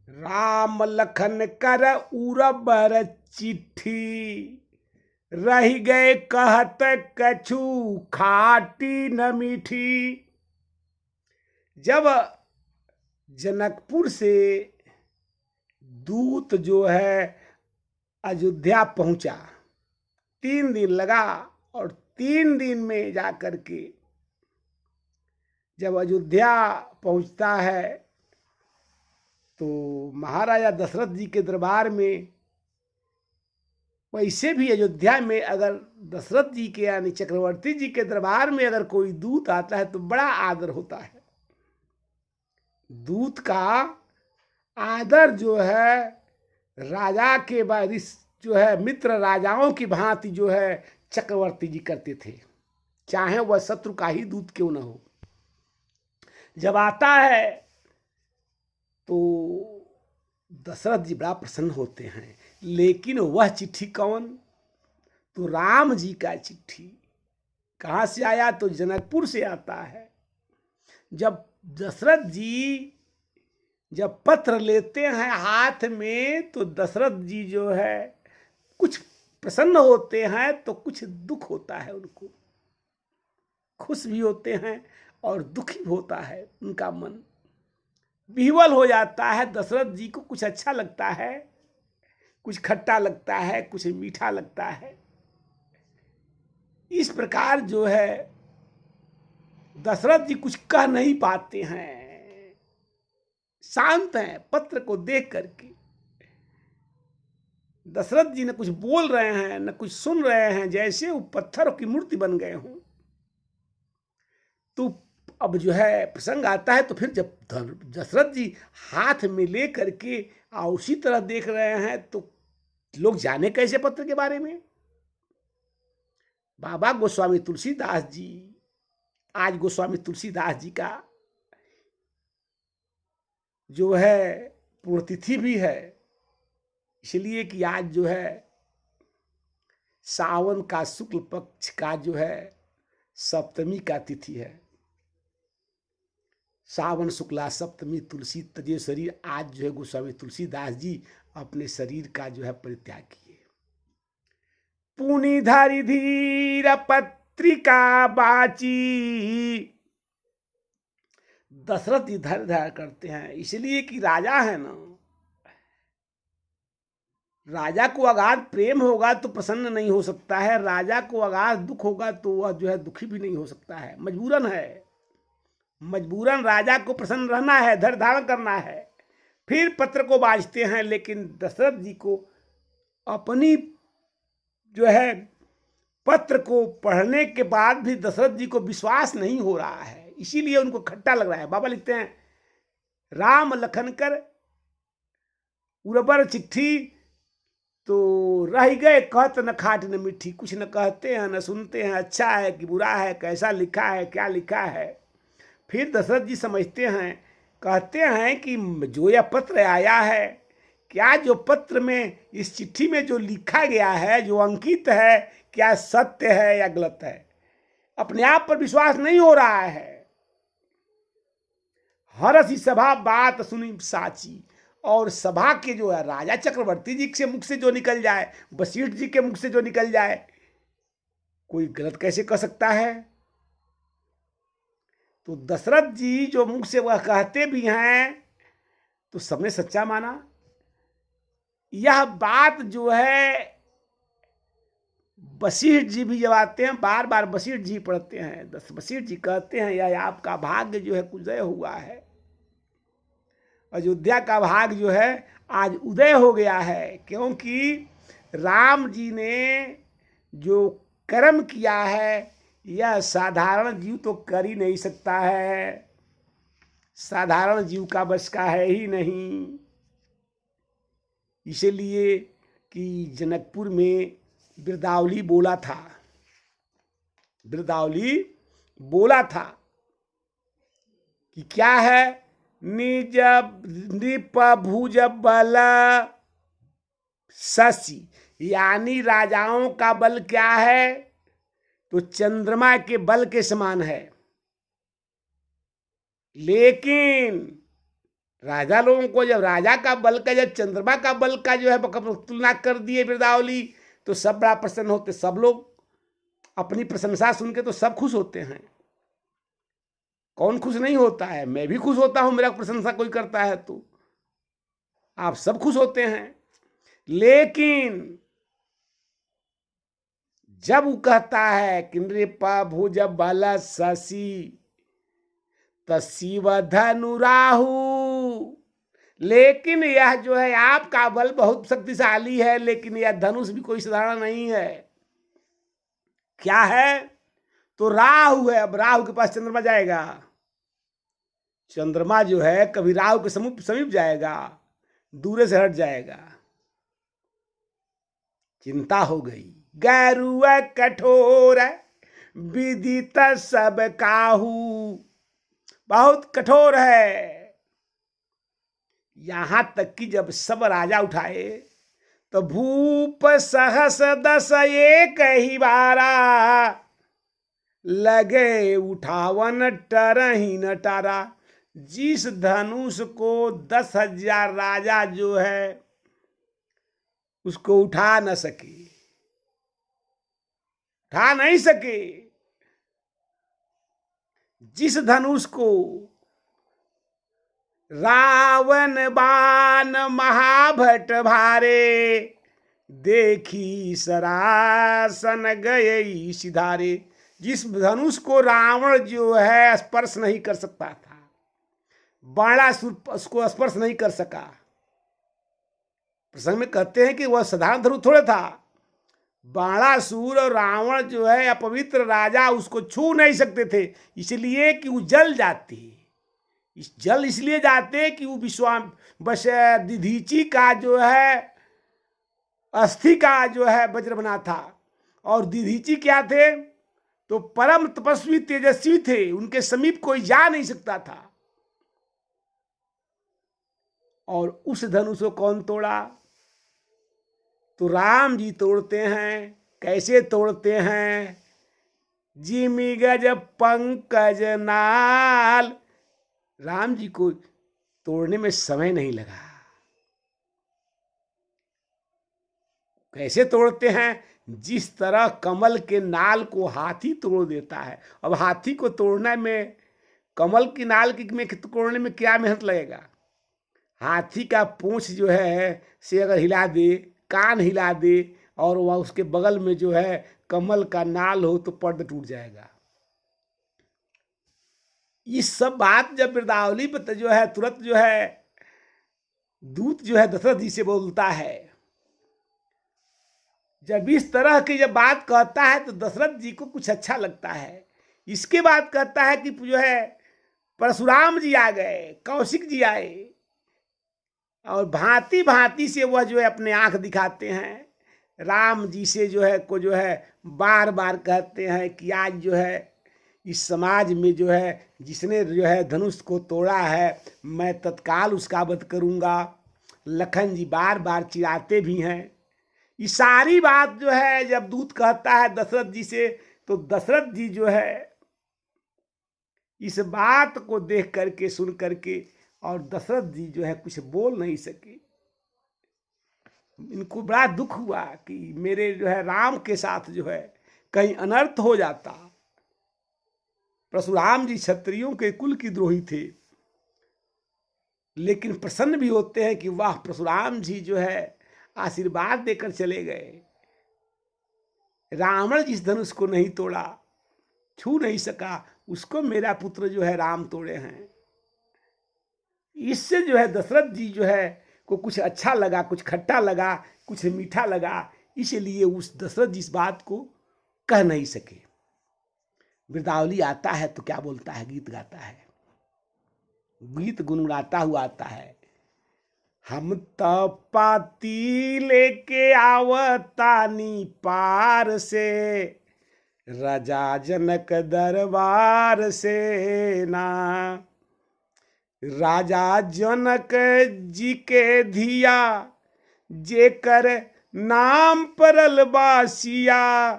राम लखन कर उरबर चिट्ठी, रह गए कहत कछु खाटी न मीठी। जब जनकपुर से दूत जो है अयोध्या पहुंचा, 3 दिन लगा, और 3 दिन में जाकर के जब अयोध्या पहुंचता है तो महाराजा दशरथ जी के दरबार में, वैसे भी अयोध्या में अगर दशरथ जी के यानी चक्रवर्ती जी के दरबार में अगर कोई दूत आता है तो बड़ा आदर होता है। दूत का आदर जो है राजा के वारिस जो है मित्र राजाओं की भांति जो है चक्रवर्ती जी करते थे, चाहे वह शत्रु का ही दूत क्यों न हो। जब आता है तो दशरथ जी बड़ा प्रसन्न होते हैं, लेकिन वह चिट्ठी कौन? तो राम जी का चिट्ठी। कहाँ से आया? तो जनकपुर से आता है। जब दशरथ जी जब पत्र लेते हैं हाथ में तो दशरथ जी जो है कुछ प्रसन्न होते हैं तो कुछ दुख होता है उनको। खुश भी होते हैं और दुखी होता है, उनका मन विह्वल हो जाता है। दशरथ जी को कुछ अच्छा लगता है, कुछ खट्टा लगता है, कुछ मीठा लगता है। इस प्रकार जो है दशरथ जी कुछ कह नहीं पाते हैं, शांत हैं पत्र को देख करके। दशरथ जी न कुछ बोल रहे हैं न कुछ सुन रहे हैं, जैसे वो पत्थर की मूर्ति बन गए हों। तो अब जो है प्रसंग आता है, तो फिर जब दशरथ जी हाथ में ले करके उसी तरह देख रहे हैं तो लोग जाने कैसे पत्र के बारे में। बाबा गोस्वामी तुलसीदास जी, आज गोस्वामी तुलसीदास जी का जो है पुण्यतिथि भी है, इसलिए कि आज जो है सावन का शुक्ल पक्ष का जो है सप्तमी का तिथि है। सावन शुक्ला सप्तमी तुलसी तजे शरीर। आज जो है गोस्वामी तुलसीदास जी अपने शरीर का जो है परित्याग किए। पुनि धरि धीर पत्रिका बाची। दशरथ जी धैर्य धारण करते हैं, इसलिए कि राजा है ना, राजा को अगाध प्रेम होगा तो प्रसन्न नहीं हो सकता है, राजा को अगाध दुख होगा तो वह जो है दुखी भी नहीं हो सकता है। मजबूरन है, मजबूरन राजा को प्रसन्न रहना है, धैर्य धारण करना है। फिर पत्र को बाजते हैं, लेकिन दशरथ जी को अपनी जो है पत्र को पढ़ने के बाद भी दशरथ जी को विश्वास नहीं हो रहा है, इसीलिए उनको खट्टा लग रहा है। बाबा लिखते हैं, राम लखन कर उरबर चिट्ठी, तो रह गए कहत न खाट न मीठी। कुछ न कहते हैं न सुनते हैं, अच्छा है कि बुरा है, कैसा लिखा है, क्या लिखा है। फिर दशरथ जी समझते हैं, कहते हैं कि जो यह पत्र आया है, क्या जो पत्र में इस चिट्ठी में जो लिखा गया है, जो अंकित है, क्या सत्य है या गलत है। अपने आप पर विश्वास नहीं हो रहा है। हरसी सभा बात सुनी साची। और सभा के जो है राजा चक्रवर्ती जी के मुख से जो निकल जाए, वशिष्ठ जी के मुख से जो निकल जाए, कोई गलत कैसे कह सकता है। तो दशरथ जी जो मुख से वह कहते भी हैं तो सबने सच्चा माना। यह बात जो है वशिष्ठ जी भी जब आते हैं, बार बार वशिष्ठ जी पढ़ते हैं, वशिष्ठ जी कहते हैं, यह आपका भाग्य जो है उदय हुआ है। अयोध्या का भाग जो है आज उदय हो गया है, क्योंकि राम जी ने जो कर्म किया है यह साधारण जीव तो कर ही नहीं सकता है, साधारण जीव का बस का है ही नहीं। इसलिए कि जनकपुर में बिरदावली बोला था, बिरदावली बोला था कि क्या है, निज नृप भुज बल शशि, यानी राजाओं का बल क्या है, तो चंद्रमा के बल के समान है। लेकिन राजा लोगों को जब राजा का बल का, जब चंद्रमा का बल का जो है तुलना कर दिए बिरदावली, तो सब बड़ा प्रसन्न होते। सब लोग अपनी प्रशंसा सुन के तो सब खुश होते हैं। कौन खुश नहीं होता है? मैं भी खुश होता हूं, मेरा प्रशंसा कोई करता है तो। आप सब खुश होते हैं। लेकिन जब वो कहता है कि नृप भुज बल शशि तशिव धनु राहु, लेकिन यह जो है आपका बल बहुत शक्तिशाली है, लेकिन यह धनुष भी कोई साधारण नहीं है। क्या है? तो राहु है। अब राहु के पास चंद्रमा जाएगा। चंद्रमा जो है कभी राहु के समीप जाएगा, दूर से हट जाएगा। चिंता हो गई। गरुआ कठोर विदित सब काहू, बहुत कठोर है। यहां तक कि जब सब राजा उठाए तो भूप सहस दस एक ही बारा, लगे उठावन टरही न टारा। जिस धनुष को 10,000 राजा जो है उसको उठा न सके, उठा नहीं सके। जिस धनुष को रावण बाण महाभट भारे, देखी सरासन गए सिधारे। जिस धनुष को रावण जो है स्पर्श नहीं कर सकता था, बाणासुर उसको स्पर्श नहीं कर सका। प्रसंग में कहते हैं कि वह साधारण धनुष थोड़े था। बाणासुर और रावण जो है अपवित्र राजा उसको छू नहीं सकते थे, इसलिए कि वो जल जाते। इस जल इसलिए जाते कि वो बस दधीची का जो है अस्थि का जो है वज्र बना था। और दधीची क्या थे? तो परम तपस्वी तेजस्वी थे, उनके समीप कोई जा नहीं सकता था। और उस धनुष को कौन तोड़ा? तो राम जी तोड़ते हैं। कैसे तोड़ते हैं? जिमि गज पंकज नाल। राम जी को तोड़ने में समय नहीं लगा। कैसे तोड़ते हैं? जिस तरह कमल के नाल को हाथी तोड़ देता है। अब हाथी को तोड़ने में, कमल की नाल में तोड़ने में क्या मेहनत लगेगा? हाथी का पूंछ जो है से अगर हिला दे, कान हिला दे, और वह उसके बगल में जो है कमल का नाल हो, तो पर्द टूट जाएगा। ये सब बात जब बिरदावली पर जो है तुरंत जो है दूत जो है दशरथ जी से बोलता है। जब इस तरह की जब बात कहता है तो दशरथ जी को कुछ अच्छा लगता है। इसके बाद कहता है कि जो है परशुराम जी आ गए, कौशिक जी आए, और भांति भांति से वह जो है अपने आंख दिखाते हैं। राम जी से जो है बार बार कहते हैं कि आज जो है इस समाज में जो है जिसने जो है धनुष को तोड़ा है, मैं तत्काल उसका वध करूंगा। लखन जी बार बार चिढ़ाते भी हैं। ये सारी बात जो है जब दूत कहता है दशरथ जी से, तो दशरथ जी जो है इस बात को देख करके, सुन करके, और दशरथ जी जो है कुछ बोल नहीं सके। इनको बड़ा दुख हुआ कि मेरे जो है राम के साथ जो है कहीं अनर्थ हो जाता। परशुराम जी क्षत्रियों के कुल की द्रोही थे, लेकिन प्रसन्न भी होते हैं कि वाह, परशुराम जी जो है आशीर्वाद देकर चले गए। रावण जिस धनुष को नहीं तोड़ा, छू नहीं सका, उसको मेरा पुत्र जो है राम तोड़े हैं। इससे जो है दशरथ जी जो है को कुछ अच्छा लगा, कुछ खट्टा लगा, कुछ मीठा लगा, इसलिए उस दशरथ जी इस बात को कह नहीं सके। बिरदावली आता है तो क्या बोलता है? गीत गाता है, गीत गुनगुनाता हुआ आता है। हम तो पाती लेके आवतानी पार से, राजा जनक दरबार से ना। राजा जनक जी के धिया जेकर नाम परल बासिया,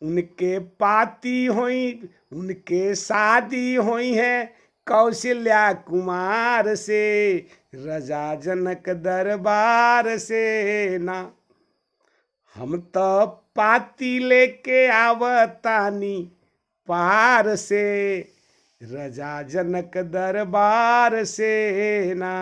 उनके पाती होई, उनके शादी होई है, कौशल्या कुमार से, रजा जनक दरबार से ना। हम तो पाती लेके आवतानी पार से, रजा जनक दरबार से ना।